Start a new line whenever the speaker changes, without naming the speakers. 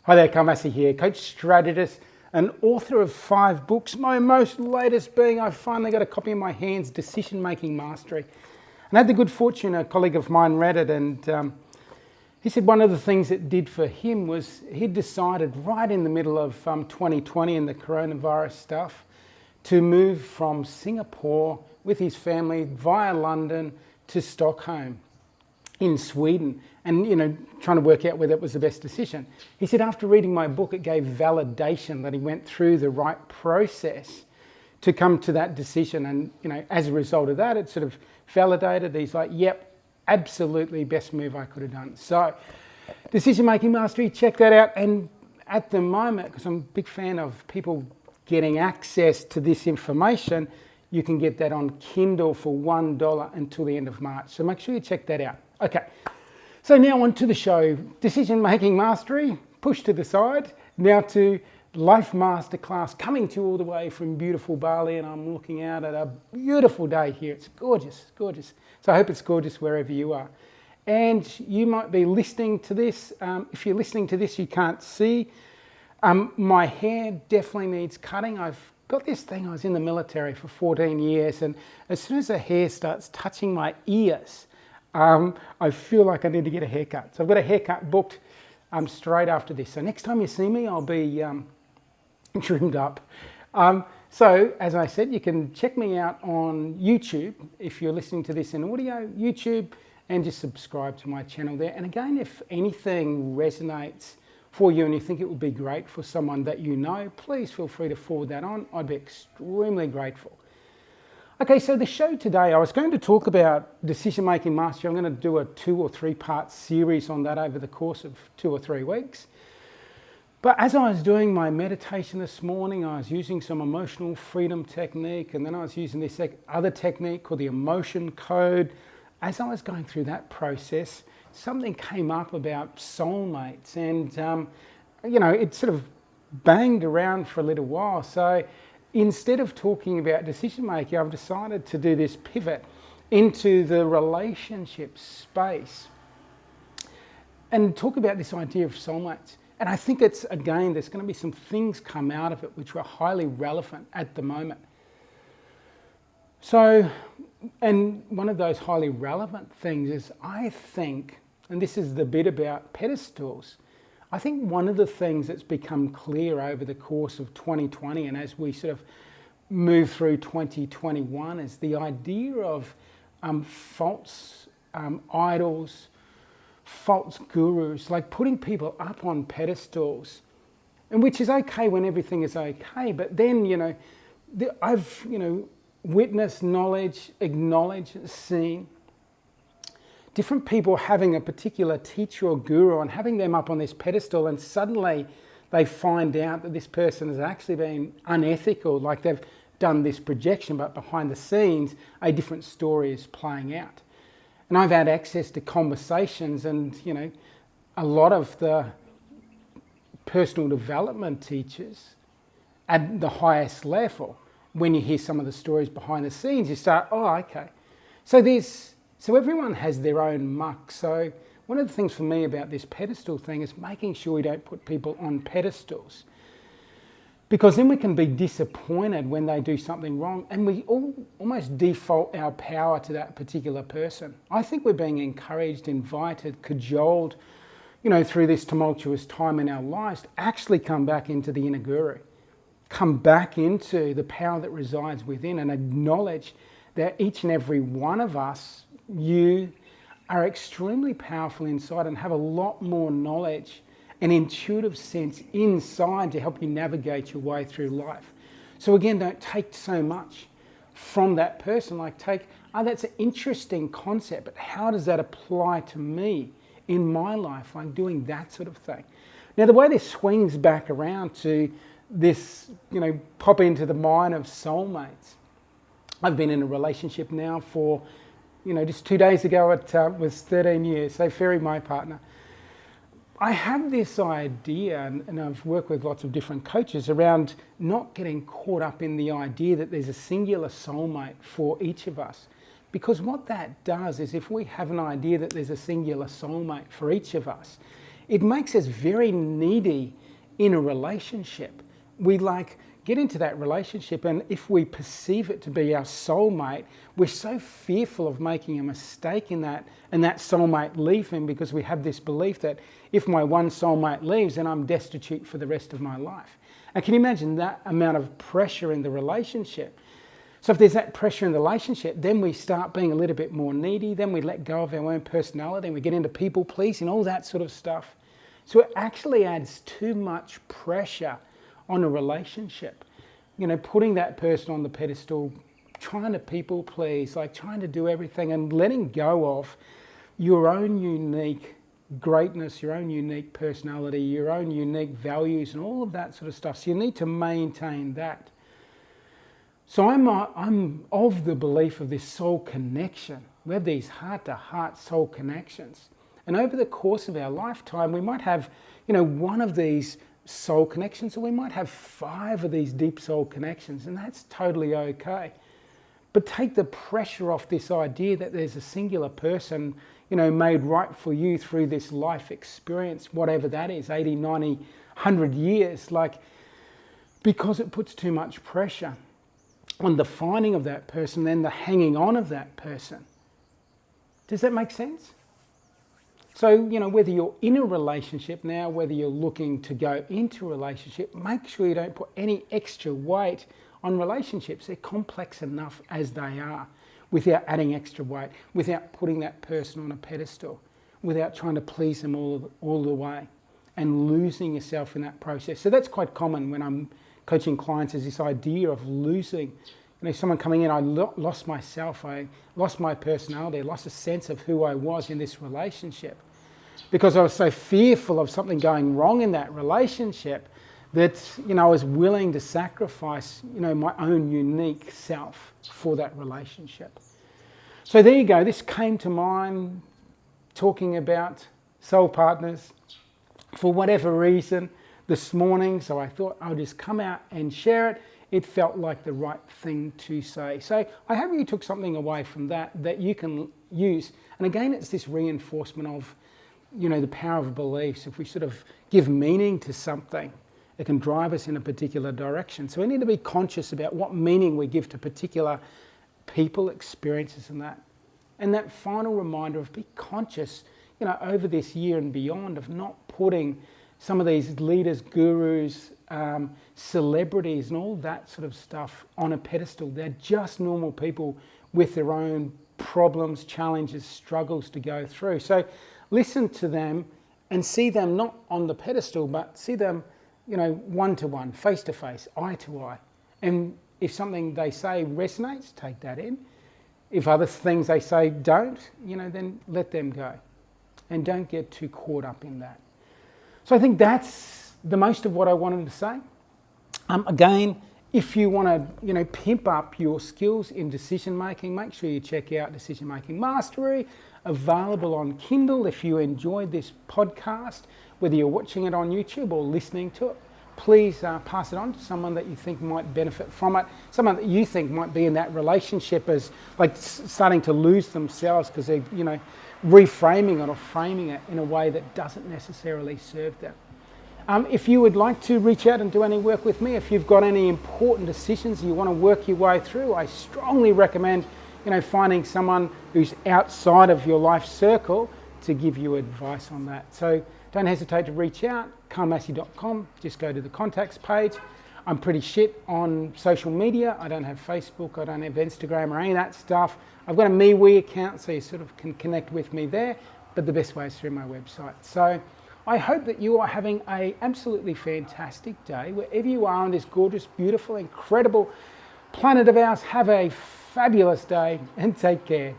Hi there, Carl Massy here, coach, strategist, and author of 5 books. My most latest being, I finally got a copy in my hands, Decision Making Mastery. And I had the good fortune, a colleague of mine read it, and he said one of the things it did for him was he'd decided right in the middle of 2020 and the coronavirus stuff to move from Singapore with his family via London to Stockholm in Sweden, and trying to work out whether it was the best decision. He said after reading my book, it gave validation that he went through the right process to come to that decision, and as a result of that, it sort of validated. He's like, yep, absolutely best move I could have done. So Decision Making Mastery, check that out. And at the moment, because I'm a big fan of people getting access to this information, you can get that on Kindle for $1 until the end of March. So make sure you check that out. Okay, so now on to the show. Decision Making Mastery, pushed to the side. Now to Life Masterclass, coming to you all the way from beautiful Bali, and I'm looking out at a beautiful day here. It's gorgeous, gorgeous. So I hope it's gorgeous wherever you are. And you might be listening to this. If you're listening to this, you can't see. My hair definitely needs cutting. I've got this thing, I was in the military for 14 years, and as soon as the hair starts touching my ears, I feel like I need to get a haircut. So I've got a haircut booked straight after this. So next time you see me, I'll be trimmed up. So as I said, you can check me out on YouTube if you're listening to this in audio, YouTube, and just subscribe to my channel there. And again, if anything resonates for you and you think it would be great for someone that you know, please feel free to forward that on. I'd be extremely grateful. Okay, so the show today, I was going to talk about Decision Making Mastery. I'm going to do a 2 or 3 part series on that over the course of 2 or 3 weeks. But as I was doing my meditation this morning, I was using some emotional freedom technique, and then I was using this other technique called the emotion code. As I was going through that process, something came up about soulmates, and it sort of banged around for a little while. So instead of talking about decision making, I've decided to do this pivot into the relationship space and talk about this idea of soulmates. And I think it's, again, there's going to be some things come out of it which are highly relevant at the moment. So, and one of those highly relevant things is, I think, and this is the bit about pedestals, I think one of the things that's become clear over the course of 2020 and as we sort of move through 2021 is the idea of false idols, false gurus, like putting people up on pedestals, and which is okay when everything is okay, but then, I've, witnessed, knowledge, acknowledged, seen different people having a particular teacher or guru and having them up on this pedestal, and suddenly they find out that this person has actually been unethical, like they've done this projection, but behind the scenes a different story is playing out. And I've had access to conversations, and a lot of the personal development teachers at the highest level, when you hear some of the stories behind the scenes, you start, oh, okay. So everyone has their own muck. So one of the things for me about this pedestal thing is making sure we don't put people on pedestals, because then we can be disappointed when they do something wrong, and we almost default our power to that particular person. I think we're being encouraged, invited, cajoled, through this tumultuous time in our lives to actually come back into the inner guru, come back into the power that resides within, and acknowledge that each and every one of us, you are extremely powerful inside and have a lot more knowledge and intuitive sense inside to help you navigate your way through life. So again, don't take so much from that person. Like that's an interesting concept, but how does that apply to me in my life? Like doing that sort of thing. Now, the way this swings back around to this, pop into the mind of soulmates. I've been in a relationship now for, just 2 days ago it was 13 years. So Ferry, my partner. I have this idea, and I've worked with lots of different coaches around not getting caught up in the idea that there's a singular soulmate for each of us. Because what that does is, if we have an idea that there's a singular soulmate for each of us, it makes us very needy in a relationship. We get into that relationship, and if we perceive it to be our soulmate, we're so fearful of making a mistake in that and that soulmate leaving, because we have this belief that if my one soulmate leaves, then I'm destitute for the rest of my life. And can you imagine that amount of pressure in the relationship? So if there's that pressure in the relationship, then we start being a little bit more needy, then we let go of our own personality, and we get into people pleasing, all that sort of stuff. So it actually adds too much pressure on a relationship. Putting that person on the pedestal, trying to people please, trying to do everything, and letting go of your own unique greatness, your own unique personality, your own unique values, and all of that sort of stuff. So you need to maintain that. So I'm of the belief of this soul connection. We have these heart-to-heart soul connections. And over the course of our lifetime, we might have, one of these soul connections, or we might have 5 of these deep soul connections, and that's totally okay. But take the pressure off this idea that there's a singular person, made right for you through this life experience, whatever that is, 80, 90, 100 years, because it puts too much pressure on the finding of that person, then the hanging on of that person. Does that make sense? So, whether you're in a relationship now, whether you're looking to go into a relationship, make sure you don't put any extra weight on relationships. They're complex enough as they are, without adding extra weight, without putting that person on a pedestal, without trying to please them all the way, and losing yourself in that process. So that's quite common when I'm coaching clients, is this idea of losing. Someone coming in, I lost myself, I lost my personality, I lost a sense of who I was in this relationship, because I was so fearful of something going wrong in that relationship that I was willing to sacrifice my own unique self for that relationship. So there you go. This came to mind talking about soul partners for whatever reason this morning. So I thought I'll just come out and share it. It felt like the right thing to say. So I hope you took something away from that you can use. And again, it's this reinforcement of, the power of beliefs. If we sort of give meaning to something, it can drive us in a particular direction. So we need to be conscious about what meaning we give to particular people, experiences, and that. And that final reminder of be conscious, over this year and beyond, of not putting some of these leaders, gurus, celebrities, and all that sort of stuff on a pedestal. They're just normal people with their own problems, challenges, struggles to go through. So listen to them and see them not on the pedestal, but see them, one-to-one, face-to-face, eye-to-eye. And if something they say resonates, take that in. If other things they say don't, then let them go. And don't get too caught up in that. So I think that's the most of what I wanted to say. Again, if you want to, pimp up your skills in decision making, make sure you check out Decision Making Mastery, available on Kindle. If you enjoyed this podcast, whether you're watching it on YouTube or listening to it, please pass it on to someone that you think might benefit from it, someone that you think might be in that relationship as starting to lose themselves because they're, reframing it or framing it in a way that doesn't necessarily serve them. If you would like to reach out and do any work with me, if you've got any important decisions you want to work your way through, I strongly recommend, finding someone who's outside of your life circle to give you advice on that. So don't hesitate to reach out, carlmassy.com, just go to the contacts page. I'm pretty shit on social media. I don't have Facebook, I don't have Instagram or any of that stuff. I've got a MeWe account, so you sort of can connect with me there, but the best way is through my website. So I hope that you are having an absolutely fantastic day, wherever you are on this gorgeous, beautiful, incredible planet of ours. Have a fabulous day and take care.